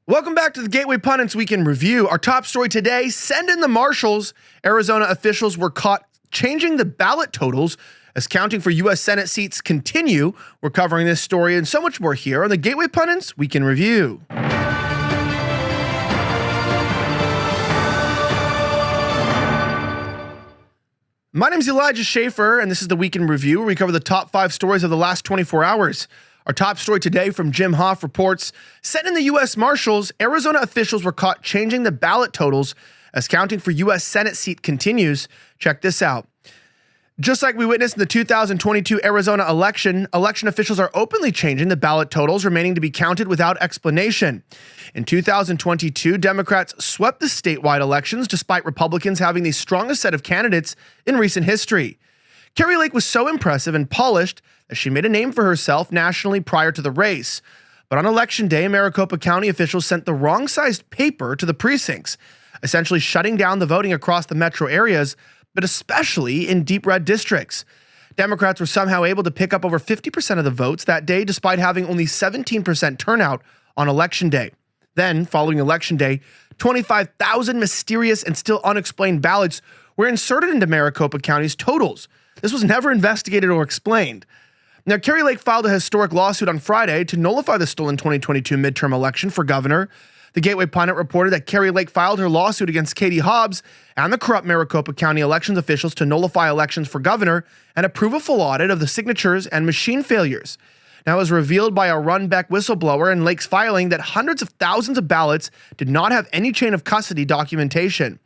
Welcome back to the Gateway Pundits Week in Review. Our top story today, send in the marshals. Arizona officials were caught changing the ballot totals as counting for U.S. Senate seats continue. We're covering this story and so much more here on the Gateway Pundits Week in Review. My name is Elijah Schaffer, and this is the Week in Review, where we cover the top 5 stories of the last 24 hours. Our top story today from Jim Hoff reports, sent in the U.S. Marshals, Arizona officials were caught changing the ballot totals as counting for U.S. Senate seat continues. Check this out. Just like we witnessed in the 2022 Arizona election officials are openly changing the ballot totals remaining to be counted without explanation. In 2022, Democrats swept the statewide elections despite Republicans having the strongest set of candidates in recent history. Kari was so impressive and polished that she made a name for herself nationally prior to the race. But on election day, Maricopa County officials sent the wrong-sized paper to the precincts, essentially shutting down the voting across the metro areas, but especially in deep red districts. Democrats were somehow able to pick up over 50% of the votes that day, despite having only 17% turnout on election day. Then, following election day, 25,000 mysterious and still unexplained ballots were inserted into Maricopa County's totals. This was never investigated or explained. Now, Kari filed a historic lawsuit on Friday to nullify the stolen 2022 midterm election for governor. The Gateway Pundit reported that Kari filed her lawsuit against Katie Hobbs and the corrupt Maricopa County elections officials to nullify elections for governor and approve a full audit of the signatures and machine failures. Now, it was revealed by a Runbeck whistleblower in Lake's filing that hundreds of thousands of ballots did not have any chain of custody documentation.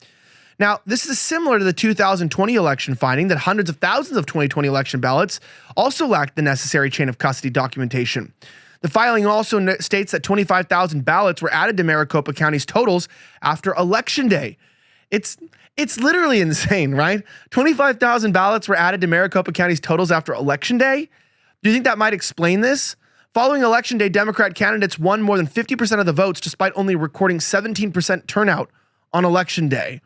Now, this is similar to the 2020 election finding that hundreds of thousands of 2020 election ballots also lacked the necessary chain of custody documentation. The filing also states that 25,000 ballots were added to Maricopa County's totals after election day. It's literally insane, right? 25,000 ballots were added to Maricopa County's totals after election day. Do you think that might explain this? Following election day, Democrat candidates won more than 50% of the votes despite only recording 17% turnout on election day.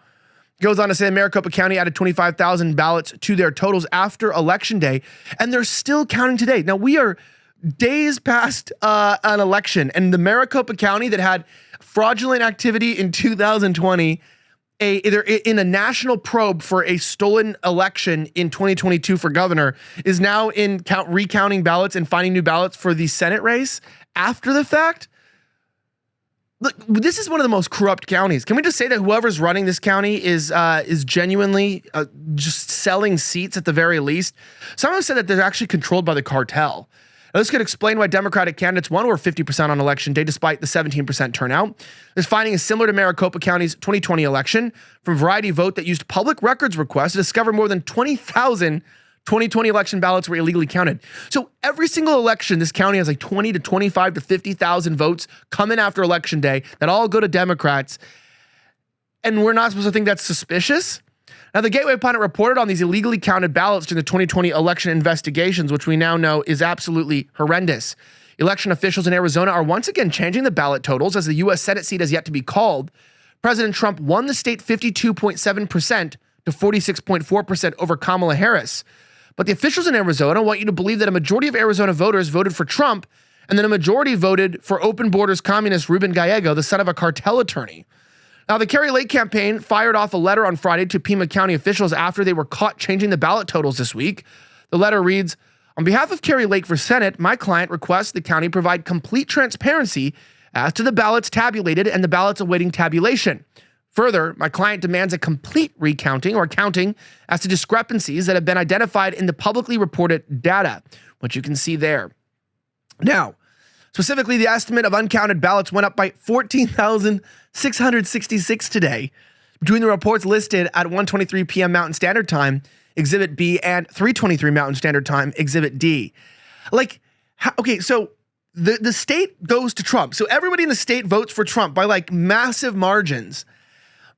Goes on to say Maricopa County added 25,000 ballots to their totals after election day, and they're still counting today. Now, we are days past an election, and the Maricopa County that had fraudulent activity in 2020, either in a national probe for a stolen election in 2022 for governor, is now in recounting ballots and finding new ballots for the Senate race after the fact. Look, this is one of the most corrupt counties. Can we just say that whoever's running this county is genuinely just selling seats at the very least? Someone said that they're actually controlled by the cartel. Now, this could explain why Democratic candidates won over 50% on election day despite the 17% turnout. This finding is similar to Maricopa County's 2020 election from Variety Vote that used public records requests to discover more than 20,000 2020 election ballots were illegally counted. So every single election, this county has like 20 to 25 to 50,000 votes coming after election day that all go to Democrats. And we're not supposed to think that's suspicious? Now, the Gateway Pundit reported on these illegally counted ballots during the 2020 election investigations, which we now know is absolutely horrendous. Election officials in Arizona are once again changing the ballot totals as the U.S. Senate seat has yet to be called. President Trump won the state 52.7% to 46.4% over Kamala Harris. But the officials in Arizona want you to believe that a majority of Arizona voters voted for Trump, and then a majority voted for open borders communist Ruben Gallego, the son of a cartel attorney. Now, the Kari campaign fired off a letter on Friday to Pima County officials after they were caught changing the ballot totals this week. The letter reads, "On behalf of Kari for Senate, my client requests the county provide complete transparency as to the ballots tabulated and the ballots awaiting tabulation. Further, my client demands a complete recounting or counting as to discrepancies that have been identified in the publicly reported data," which you can see there. Now, specifically, the estimate of uncounted ballots went up by 14,666 today between the reports listed at 1:23 p.m. Mountain Standard Time, Exhibit B, and 3:23 Mountain Standard Time, Exhibit D. Okay, so the state goes to Trump. So everybody in the state votes for Trump by like massive margins.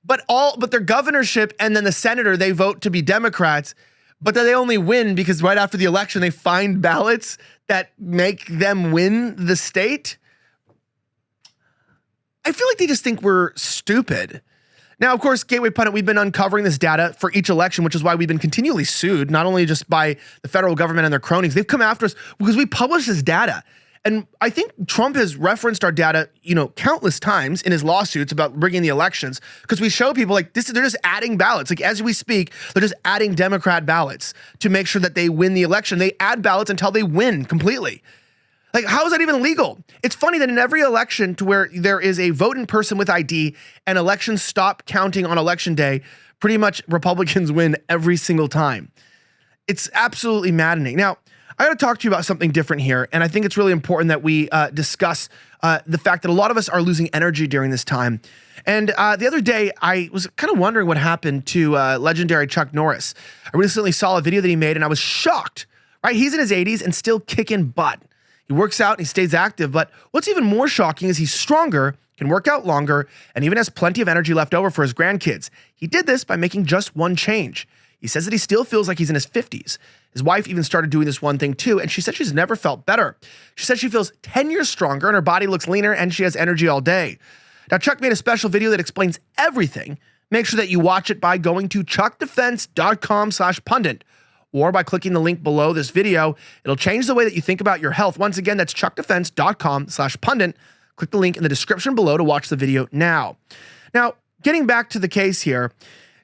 But their governorship and then the senator, they vote to be Democrats, but then they only win because right after the election, they find ballots that make them win the state. I feel like they just think we're stupid. Now, of course, Gateway Pundit, we've been uncovering this data for each election, which is why we've been continually sued, not only just by the federal government and their cronies. They've come after us because we publish this data. And I think Trump has referenced our data, countless times in his lawsuits about rigging the elections, because we show people like this, they're just adding ballots. Like as we speak, they're just adding Democrat ballots to make sure that they win the election. They add ballots until they win completely. Like, how is that even legal? It's funny that in every election to where there is a vote in person with ID and elections stop counting on election day, pretty much Republicans win every single time. It's absolutely maddening. Now, I got to talk to you about something different here, and I think it's really important that we discuss the fact that a lot of us are losing energy during this time. And the other day, I was kind of wondering what happened to legendary Chuck Norris. I recently saw a video that he made, and I was shocked, right? He's in his 80s and still kicking butt. He works out and he stays active, but what's even more shocking is he's stronger, can work out longer, and even has plenty of energy left over for his grandkids. He did this by making just one change. He says that he still feels like he's in his 50s. His wife even started doing this one thing too, and she said she's never felt better. She said she feels 10 years stronger and her body looks leaner and she has energy all day. Now, Chuck made a special video that explains everything. Make sure that you watch it by going to chuckdefense.com/pundit or by clicking the link below this video. It'll change the way that you think about your health. Once again, that's chuckdefense.com/pundit. Click the link in the description below to watch the video now. Now, getting back to the case here,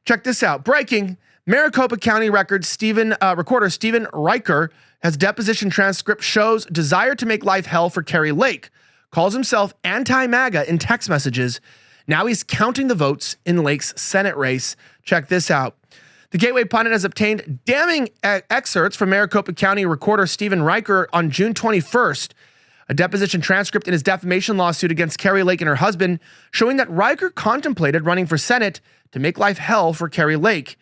check this out. Breaking. Maricopa County recorder Stephen Riker has deposition transcript shows desire to make life hell for Kari Lake, calls himself anti-MAGA in text messages. Now he's counting the votes in Lake's Senate race. Check this out. The Gateway Pundit has obtained damning excerpts from Maricopa County recorder Stephen Riker on June 21st, a deposition transcript in his defamation lawsuit against Kari Lake and her husband, showing that Riker contemplated running for Senate to make life hell for Kari Lake,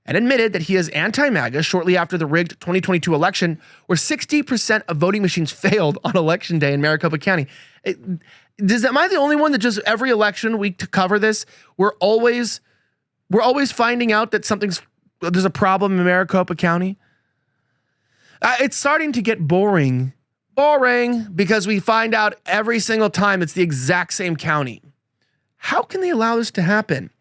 and admitted that he is anti-MAGA shortly after the rigged 2022 election, where 60% of voting machines failed on election day in Maricopa County. Am I the only one that just every election week to cover this? We're always finding out that there's a problem in Maricopa County. It's starting to get boring because we find out every single time it's the exact same county. How can they allow this to happen?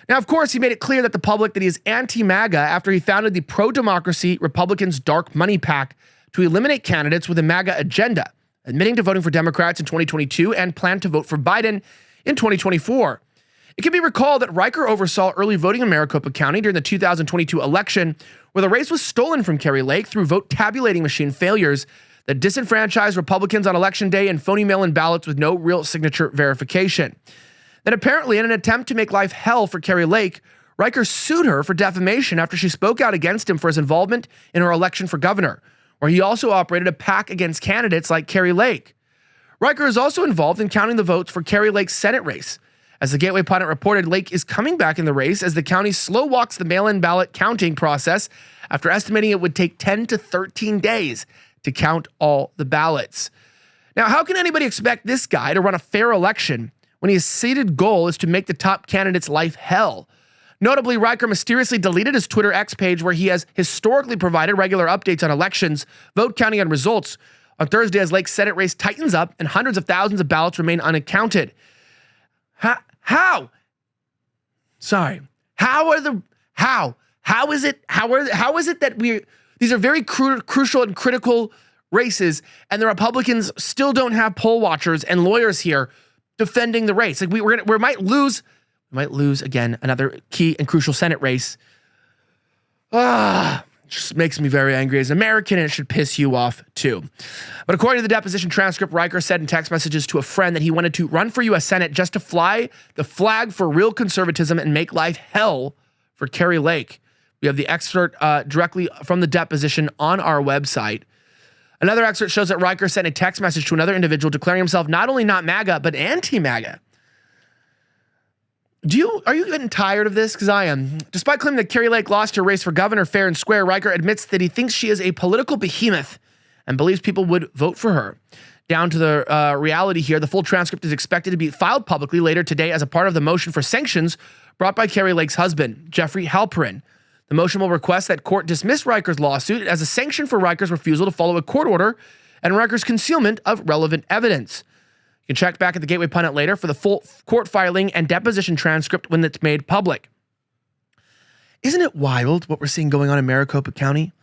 Now, of course, he made it clear that the public that he is anti-MAGA after he founded the pro-democracy Republicans' Dark Money PAC to eliminate candidates with a MAGA agenda, admitting to voting for Democrats in 2022 and planned to vote for Biden in 2024. It can be recalled that Riker oversaw early voting in Maricopa County during the 2022 election, where the race was stolen from Kari Lake through vote tabulating machine failures that disenfranchised Republicans on election day and phony mail-in ballots with no real signature verification. Then apparently, in an attempt to make life hell for Kari Lake, Riker sued her for defamation after she spoke out against him for his involvement in her election for governor, where he also operated a PAC against candidates like Kari Lake. Riker is also involved in counting the votes for Kari Lake's Senate race. As the Gateway Pundit reported, Lake is coming back in the race as the county slow walks the mail-in ballot counting process after estimating it would take 10 to 13 days to count all the ballots. Now, how can anybody expect this guy to run a fair election when his stated goal is to make the top candidate's life hell? Notably, Riker mysteriously deleted his Twitter X page where he has historically provided regular updates on elections, vote counting, and results on Thursday as Lake's Senate race tightens up and hundreds of thousands of ballots remain unaccounted. How is it that these are very crucial and critical races, and the Republicans still don't have poll watchers and lawyers here defending the race? Like we might lose again another key and crucial Senate race. Just makes me very angry as an American, and it should piss you off too. But according to the deposition transcript, Riker said in text messages to a friend that he wanted to run for U.S. Senate just to fly the flag for real conservatism and make life hell for Kari Lake. We have the excerpt directly from the deposition on our website. Another excerpt shows that Riker sent a text message to another individual declaring himself not only not MAGA, but anti-MAGA. Are you getting tired of this? Because I am. Despite claiming that Kari Lake lost her race for governor fair and square, Riker admits that he thinks she is a political behemoth and believes people would vote for her. Down to the reality here, the full transcript is expected to be filed publicly later today as a part of the motion for sanctions brought by Kari Lake's husband, Jeffrey Halperin. The motion will request that court dismiss Riker's lawsuit as a sanction for Riker's refusal to follow a court order and Riker's concealment of relevant evidence. You can check back at the Gateway Pundit later for the full court filing and deposition transcript when it's made public. Isn't it wild what we're seeing going on in Maricopa County?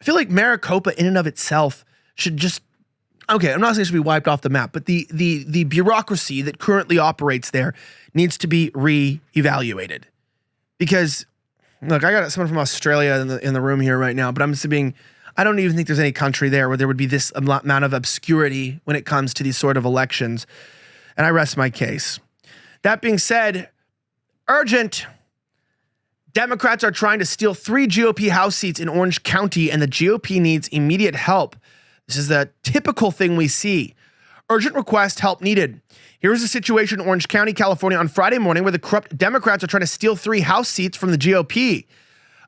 I feel like Maricopa in and of itself should just, okay, I'm not saying it should be wiped off the map, but the bureaucracy that currently operates there needs to be re-evaluated. Because, look, I got someone from Australia in the room here right now, but I'm just being, I don't even think there's any country there where there would be this amount of obscurity when it comes to these sort of elections. And I rest my case. That being said, urgent. Democrats are trying to steal 3 GOP House seats in Orange County, and the GOP needs immediate help. This is the typical thing we see. Urgent request, help needed. Here's the situation in Orange County, California on Friday morning where the corrupt Democrats are trying to steal 3 House seats from the GOP.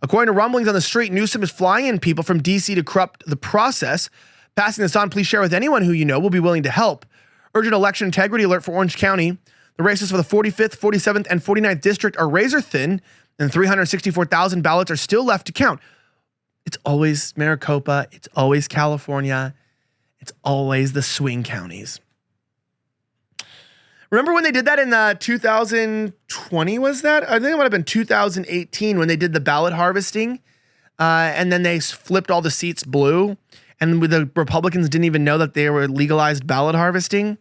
According to rumblings on the street, Newsom is flying in people from D.C. to corrupt the process. Passing this on, please share with anyone who you know will be willing to help. Urgent election integrity alert for Orange County. The races for the 45th, 47th, and 49th district are razor thin, and 364,000 ballots are still left to count. It's always Maricopa. It's always California. It's always the swing counties. Remember when they did that in 2020, was that? I think it might have been 2018 when they did the ballot harvesting, and then they flipped all the seats blue, and the Republicans didn't even know that they were legalized ballot harvesting.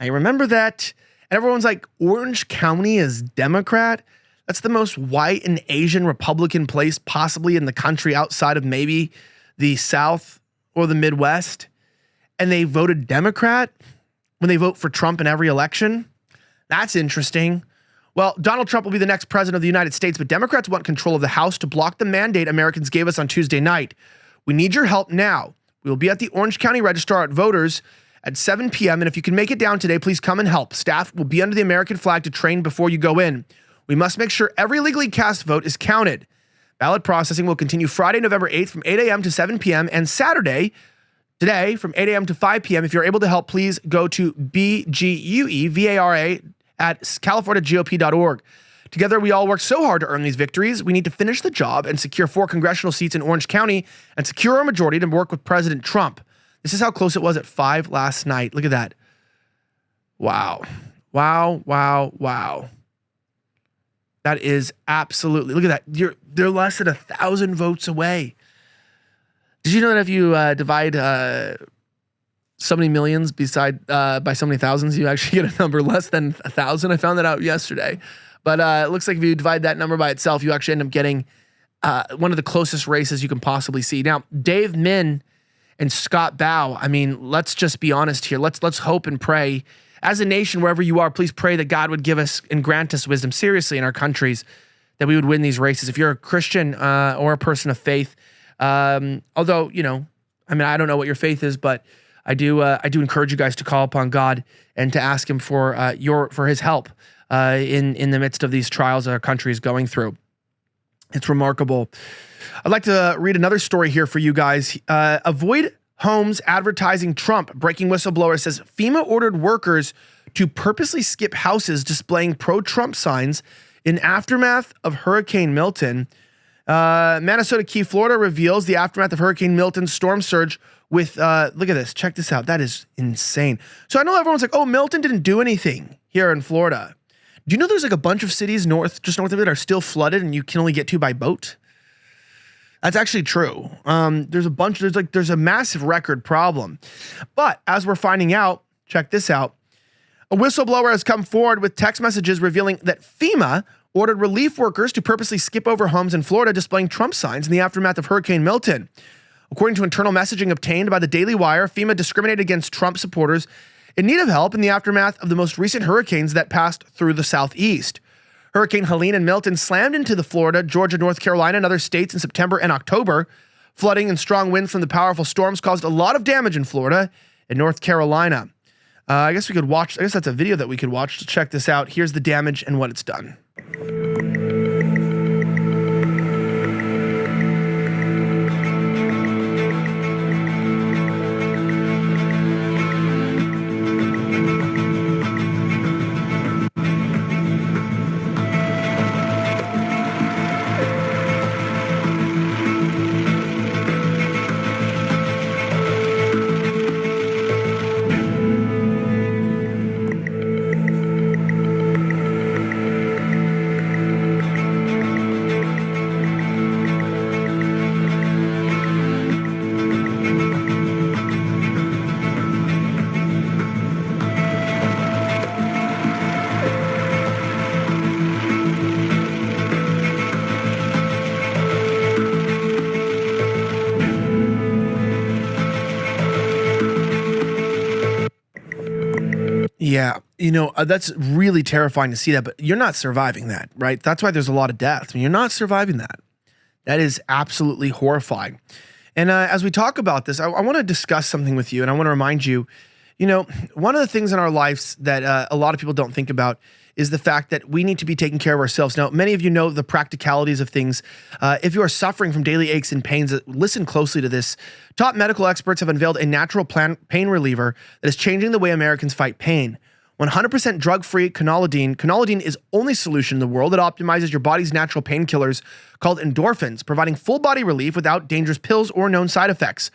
I remember that. And everyone's like, Orange County is Democrat? That's the most white and Asian Republican place possibly in the country outside of maybe the South or the Midwest. And they voted Democrat when they vote for Trump in every election. That's interesting. Well, Donald Trump will be the next president of the United States, but Democrats want control of the House to block the mandate Americans gave us on Tuesday night. We need your help now. We will be at the Orange County Registrar at Voters at 7 p.m. And if you can make it down today, please come and help. Staff will be under the American flag to train before you go in. We must make sure every legally cast vote is counted. Ballot processing will continue Friday, November 8th from 8 a.m. to 7 p.m. and Saturday, today, from 8 a.m. to 5 p.m. If you're able to help, please go to BGUEVARA at californiagop.org. Together, we all work so hard to earn these victories. We need to finish the job and secure 4 congressional seats in Orange County and secure our majority to work with President Trump. This is how close it was at 5 last night. Look at that. Wow. Wow, wow, wow. That is absolutely, look at that. They're less than 1,000 votes away. Did you know that if you divide so many millions by so many thousands, you actually get a number less than 1,000? I found that out yesterday. But it looks like if you divide that number by itself, you actually end up getting one of the closest races you can possibly see. Now, Dave Min and Scott Bow, I mean, let's just be honest here. Let's hope and pray. As a nation, wherever you are, please pray that God would give us and grant us wisdom, seriously, in our countries, that we would win these races. If you're a Christian or a person of faith, although, you know, I mean, I don't know what your faith is, but I do encourage you guys to call upon God and to ask him for his help in the midst of these trials that our country is going through. It's remarkable. I'd like to read another story here for you guys. Avoid homes advertising Trump. Breaking whistleblower says FEMA ordered workers to purposely skip houses displaying pro-Trump signs in aftermath of Hurricane Milton. Minnesota Key, Florida reveals the aftermath of Hurricane Milton's storm surge with, look at this, check this out. That is insane. So I know everyone's like, oh, Milton didn't do anything here in Florida. Do you know there's like a bunch of cities just north of it are still flooded and you can only get to by boat? That's actually true. There's a massive record problem. But as we're finding out, check this out. A whistleblower has come forward with text messages revealing that FEMA ordered relief workers to purposely skip over homes in Florida displaying Trump signs in the aftermath of Hurricane Milton. According to internal messaging obtained by the Daily Wire, FEMA discriminated against Trump supporters in need of help in the aftermath of the most recent hurricanes that passed through the Southeast. Hurricane Helene and Milton slammed into the Florida, Georgia, North Carolina, and other states in September and October. Flooding and strong winds from the powerful storms caused a lot of damage in Florida and North Carolina. I guess that's a video that we could watch to check this out. Here's the damage and what it's done. Yeah, that's really terrifying to see that, but you're not surviving that, right? That's why there's a lot of death. You're not surviving that. That is absolutely horrifying. And as we talk about this, I want to discuss something with you, and I want to remind you, one of the things in our lives that a lot of people don't think about is the fact that we need to be taking care of ourselves. Now, many of you know the practicalities of things. If you are suffering from daily aches and pains, listen closely to this. Top medical experts have unveiled a natural pain reliever that is changing the way Americans fight pain. 100% drug-free Canalidine. Canalidine is only solution in the world that optimizes your body's natural painkillers called endorphins, providing full body relief without dangerous pills or known side effects.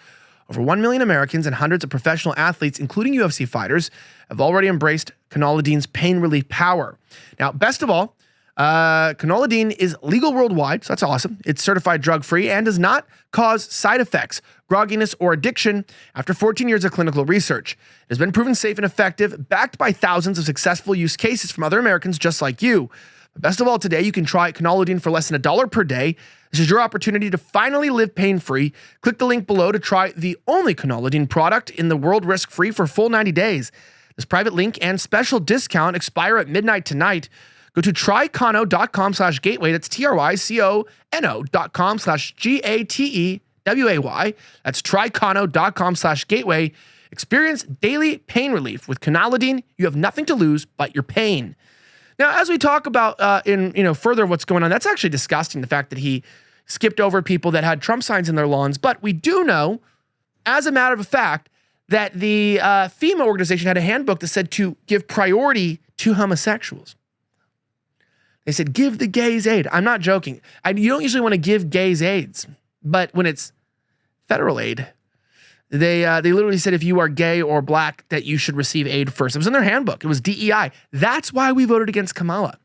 Over 1 million Americans and hundreds of professional athletes, including UFC fighters, have already embraced Canalidine's pain relief power. Now, best of all, Canalidine is legal worldwide, so that's awesome. It's certified drug-free and does not cause side effects, grogginess, or addiction after 14 years of clinical research. It has been proven safe and effective, backed by thousands of successful use cases from other Americans just like you. But best of all, today, you can try Canalidine for less than $1 per day. This is your opportunity to finally live pain-free. Click the link below to try the only Canalidine product in the world risk-free for full 90 days. This private link and special discount expire at midnight tonight. Go to trycano.com/gateway. That's trycono.com/GATEWAY. That's trycano.com/gateway. Experience daily pain relief with Canalidine. You have nothing to lose but your pain. Now, as we talk about further what's going on, that's actually disgusting, the fact that he skipped over people that had Trump signs in their lawns. But we do know, as a matter of fact, that the FEMA organization had a handbook that said to give priority to homosexuals. They said, give the gays aid. I'm not joking. You don't usually want to give gays AIDS, but when it's federal aid, they literally said if you are gay or black that you should receive aid first. It was in their handbook. It was DEI. That's why we voted against Kamala.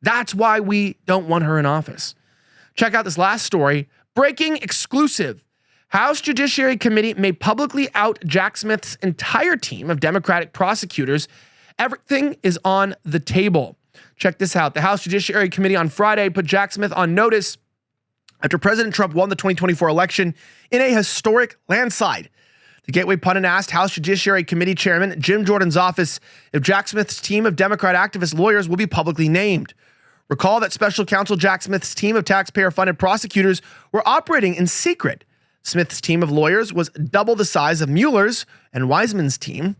That's why we don't want her in office. Check out this last story. Breaking exclusive. House Judiciary Committee may publicly out Jack Smith's entire team of Democratic prosecutors. Everything is on the table. Check this out. The House Judiciary Committee on Friday put Jack Smith on notice after President Trump won the 2024 election in a historic landslide. The Gateway Pundit asked House Judiciary Committee Chairman Jim Jordan's office if Jack Smith's team of Democrat activist lawyers will be publicly named. Recall that special counsel Jack Smith's team of taxpayer-funded prosecutors were operating in secret. Smith's team of lawyers was double the size of Mueller's and Wiseman's team.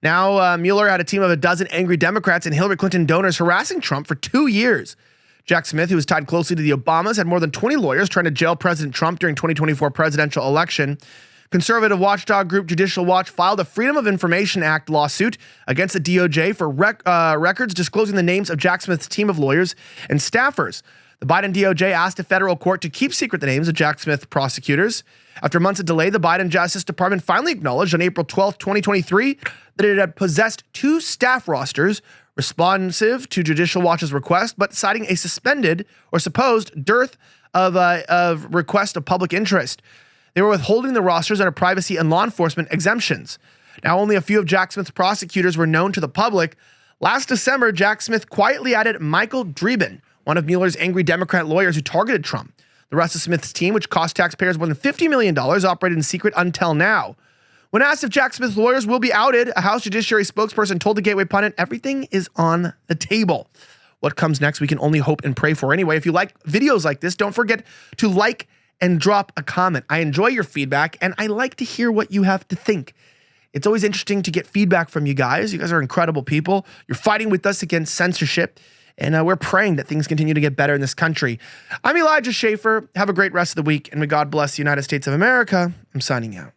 Now, Mueller had a team of a dozen angry Democrats and Hillary Clinton donors harassing Trump for 2 years. Jack Smith, who was tied closely to the Obamas, had more than 20 lawyers trying to jail President Trump during 2024 presidential election. Conservative watchdog group Judicial Watch filed a Freedom of Information Act lawsuit against the DOJ for records disclosing the names of Jack Smith's team of lawyers and staffers. The Biden DOJ asked a federal court to keep secret the names of Jack Smith prosecutors. After months of delay, the Biden Justice Department finally acknowledged on April 12, 2023, that it had possessed 2 staff rosters responsive to Judicial Watch's request, but citing a suspended or supposed dearth of request of public interest. They were withholding the rosters under privacy and law enforcement exemptions. Now, only a few of Jack Smith's prosecutors were known to the public. Last December, Jack Smith quietly added Michael Dreeben, one of Mueller's angry Democrat lawyers who targeted Trump. The rest of Smith's team, which cost taxpayers more than $50 million, operated in secret until now. When asked if Jack Smith's lawyers will be outed, a House Judiciary spokesperson told the Gateway Pundit, everything is on the table. What comes next, we can only hope and pray for. Anyway, if you like videos like this, don't forget to like and drop a comment. I enjoy your feedback, and I like to hear what you have to think. It's always interesting to get feedback from you guys. You guys are incredible people. You're fighting with us against censorship, and we're praying that things continue to get better in this country. I'm Elijah Schaffer. Have a great rest of the week, and may God bless the United States of America. I'm signing out.